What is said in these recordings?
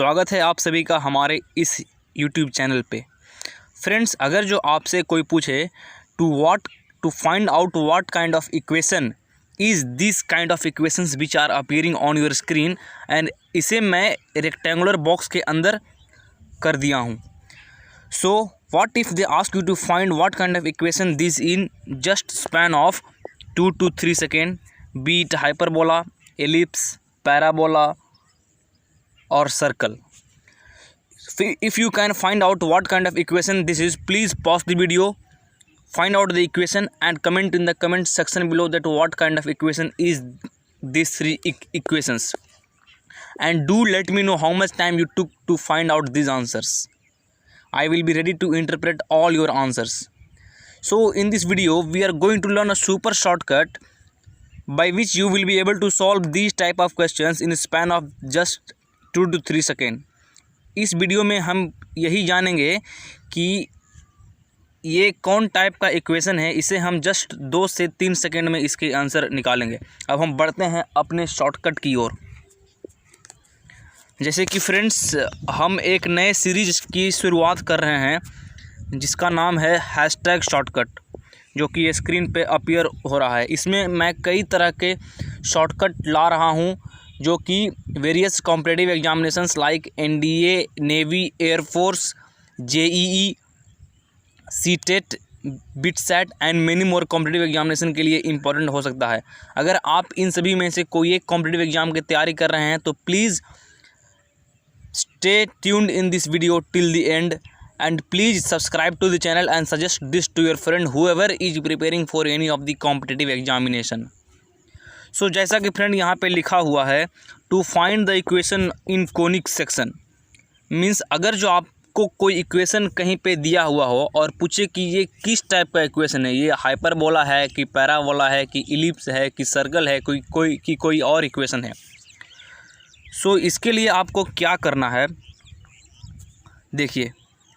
स्वागत है आप सभी का हमारे इस YouTube चैनल पे। फ्रेंड्स, अगर जो आपसे कोई पूछे to find out what kind of equation is this kind of equations which are appearing on your screen, and इसे मैं रेक्टेंगुलर बॉक्स के अंदर कर दिया हूँ। So what if they ask you to find what kind of equation this in just span of 2 to 3 second, be it hyperbola, ellipse, parabola or circle. If you can find out what kind of equation this is, please pause the video, find out the equation and comment in the comment section below that what kind of equation is these three equations, and do let me know how much time you took to find out these answers. I will be ready to interpret all your answers. So in this video we are going to learn a super shortcut by which you will be able to solve these type of questions in a span of just 2 to 3 second. इस video में हम यही जानेंगे कि ये कौन type का equation है, इसे हम जस्ट 2 से 3 सेकेंड में इसके आंसर निकालेंगे। अब हम बढ़ते हैं अपने शॉर्टकट की ओर। जैसे कि फ्रेंड्स, हम एक नए सीरीज की शुरुआत कर रहे हैं जिसका नाम है हैशटैग शॉर्टकट, जो कि स्क्रीन पे अपीयर हो रहा है। इसमें मैं कई तरह के शॉर्टकट ला रहा हूँ जो कि various competitive examinations like NDA, navy, air force, JEE, CTET, BITSAT and many more competitive examination के लिए इंपॉर्टेंट हो सकता है। अगर आप इन सभी में से कोई एक कॉम्पिटिटिव एग्जाम की तैयारी कर रहे हैं तो please stay tuned in this video till the end, and please subscribe to the channel and suggest this to your friend whoever is preparing for any of the competitive examination. So जैसा कि friend यहाँ पे लिखा हुआ है, to find the equation in conic section means अगर जो आपको कोई इक्वेशन कहीं पे दिया हुआ हो और पूछे कि ये किस टाइप का इक्वेशन है, ये हाइपरबोला है कि पैराबोला है कि इलिप्स है कि सर्कल है, कोई और इक्वेशन है। सो इसके लिए आपको क्या करना है, देखिए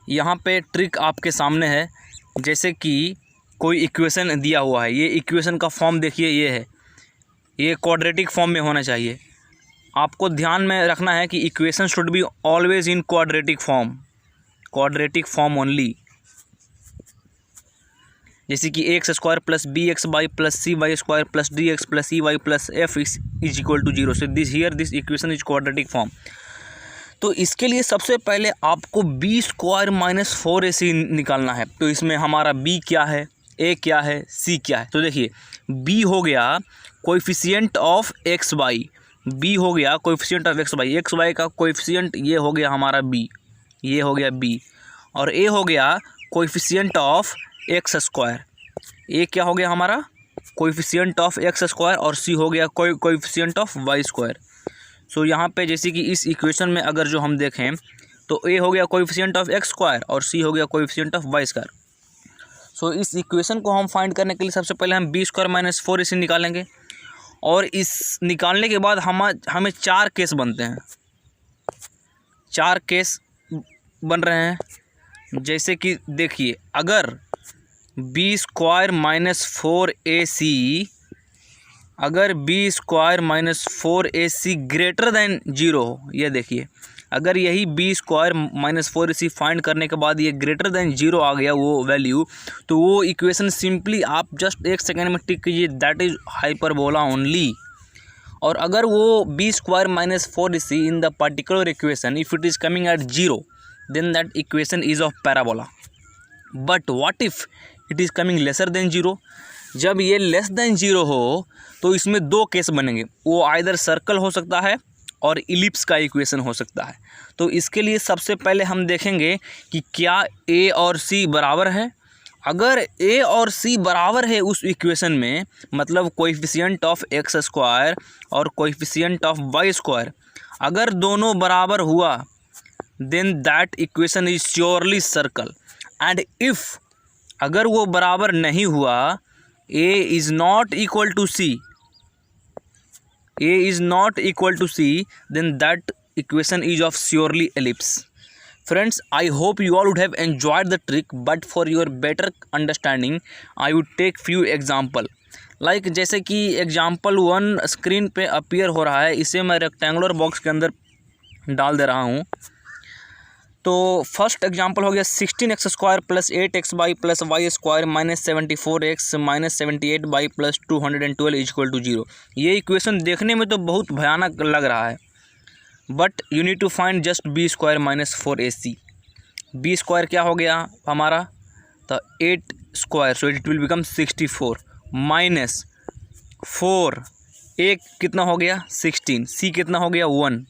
यहाँ पे ट्रिक आपके सामने है। जैसे कि कोई इक्वेशन दिया हुआ है, ये इक्वेशन का फॉर्म देखिए, ये है, ये क्वाड्रेटिक फॉर्म में होना चाहिए। आपको ध्यान में रखना है कि equation should be always in quadratic form only. जैसे कि x square plus b x y plus c y square plus d x plus e y plus f is equal to 0। So this equation is quadratic form. तो इसके लिए सबसे पहले आपको B square minus 4ac निकालना है। तो इसमें हमारा बी क्या है, ए क्या है, सी क्या है। तो देखिए बी हो गया coefficient of x y, b हो गया coefficient of x y, x y का कोएफिशिएंट ये हो गया हमारा बी, ये हो गया बी, और ए हो गया कोएफिशिएंट ऑफ एक्स स्क्वायर, ए क्या हो गया हमारा कोएफिशिएंट ऑफ एक्स स्क्वायर, और सी हो गया कोएफिशिएंट ऑफ वाई स्क्वायर। सो यहाँ पे जैसे कि इस इक्वेशन में अगर जो हम देखें तो ए हो गया कोएफिशिएंट ऑफ एक्स स्क्वायर और सी हो गया कोएफिशिएंट ऑफ वाई स्क्वायर। सो इस इक्वेशन को हम फाइंड करने के लिए सबसे पहले हम बी स्क्वायर माइनस 4ac निकालेंगे, और इस निकालने के बाद हमें 4 केस बनते हैं, 4 केस बन रहे हैं। जैसे कि देखिए, अगर बी स्क्वायर माइनस 4ac, अगर b square minus 4ac greater than 0 हो, ये देखिए अगर यही B square minus 4ac find करने के बाद ये ग्रेटर दैन 0 आ गया वो वैल्यू, तो वो इक्वेशन सिंपली आप जस्ट 1 सेकेंड में टिक कीजिए, दैट इज हाइपरबोला ओनली। और अगर वो b square minus 4ac in the particular equation if it is coming at 0, then that equation is of parabola. But what if it is coming lesser than 0, जब ये less than 0 हो तो इसमें 2 case बनेंगे, वो आइदर सर्कल हो सकता है और इलिप्स का इक्वेशन हो सकता है। तो इसके लिए सबसे पहले हम देखेंगे कि क्या ए और सी बराबर है। अगर ए और सी बराबर है उस इक्वेशन में, मतलब कोएफिशिएंट ऑफ एक्स स्क्वायर और कोएफिशिएंट ऑफ वाई स्क्वायर, अगर दोनों बराबर हुआ then that equation is surely circle. And if अगर वो बराबर नहीं हुआ, a is not equal to c, then that equation is of surely ellipse. Friends, I hope you all would have enjoyed the trick, but for your better understanding I would take few example. Like जैसे कि example 1 screen पे appear हो रहा है, इसे मैं rectangular box के अंदर डाल दे रहा हूँ। तो फर्स्ट एग्जांपल हो गया 16x² plus 8xy plus y square minus 74x minus 78y plus 212 equal to 0। ये इक्वेशन देखने में तो बहुत भयानक लग रहा है, but you need to find just b² minus 4ac। b² क्या हो गया हमारा, तो 8² so it will become 64 minus 4 a कितना हो गया 16, c कितना हो गया 1,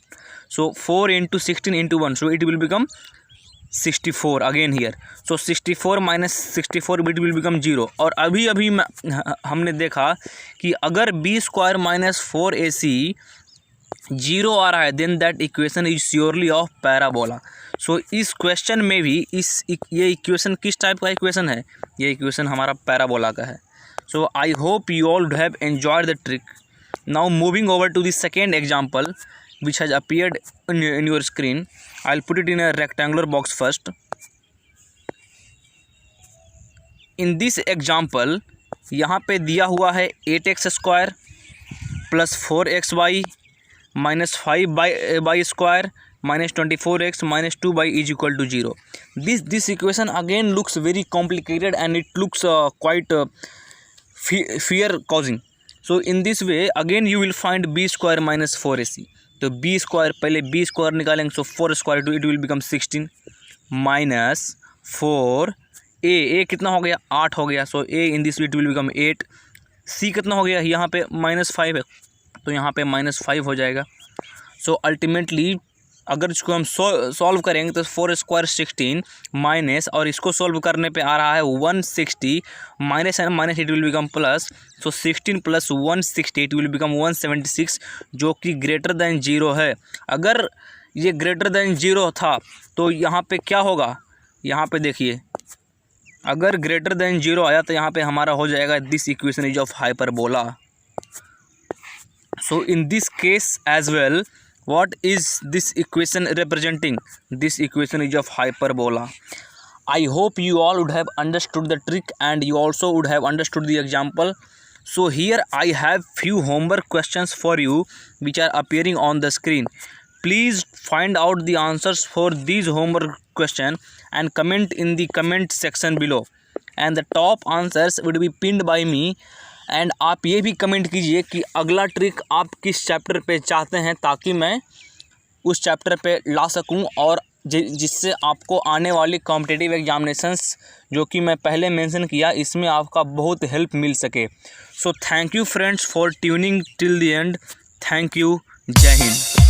so 4 into 16 into 1, so it will become 64 again here, so 64 minus 64 it will become 0। और अभी हमने देखा कि अगर b² माइनस 4ac 0 आ रहा है then that equation is surely of parabola. So इस क्वेश्चन में भी ये इक्वेशन किस टाइप का इक्वेशन है, ये इक्वेशन हमारा पैराबोला का है। So I hope you all have enjoyed the trick. Now moving over to the second example which has appeared in your screen. I'll put it in a rectangular box first. In this example यहाँ पे दिया हुआ है 8x² plus 4xy minus 5y² minus 24x minus 2y is equal to 0। This equation again looks very complicated and it looks quite fear causing. So in this way again you will find b² minus 4ac। तो b² पहले b² निकालेंगे, so 4² to it will become 16 minus 4 a कितना हो गया 8 हो गया, सो a in this it will become 8। c कितना हो गया, यहाँ पे -5 है तो यहाँ पे -5 हो जाएगा। सो अल्टीमेटली अगर इसको हम सॉल्व करेंगे तो 4² 16 माइनस, और इसको सॉल्व करने पे आ रहा है 160 minus and minus it will become plus, so 16 plus 160 it will become 176 जो कि ग्रेटर दैन 0 है। अगर ये ग्रेटर दैन 0 था तो यहाँ पे क्या होगा, यहाँ पे देखिए अगर ग्रेटर दैन 0 आया तो यहाँ पे हमारा हो जाएगा this equation is of hyperbola. So in this case as well what is this equation representing, this equation is of hyperbola। I hope you all would have understood the trick and you also would have understood the example। So here I have few homework questions for you which are appearing on the screen। Please find out the answers for these homework question and comment in the comment section below, and the top answers would be pinned by me। And आप ये भी comment कीजिए कि अगला trick आप किस chapter पे चाहते हैं ताकि मैं उस चैप्टर पे ला सकूं और जिससे आपको आने वाली कॉम्पिटिटिव एग्जामिनेशंस जो कि मैं पहले मेंशन किया इसमें आपका बहुत हेल्प मिल सके। So thank you friends for tuning till the end. Thank you. जय हिंद।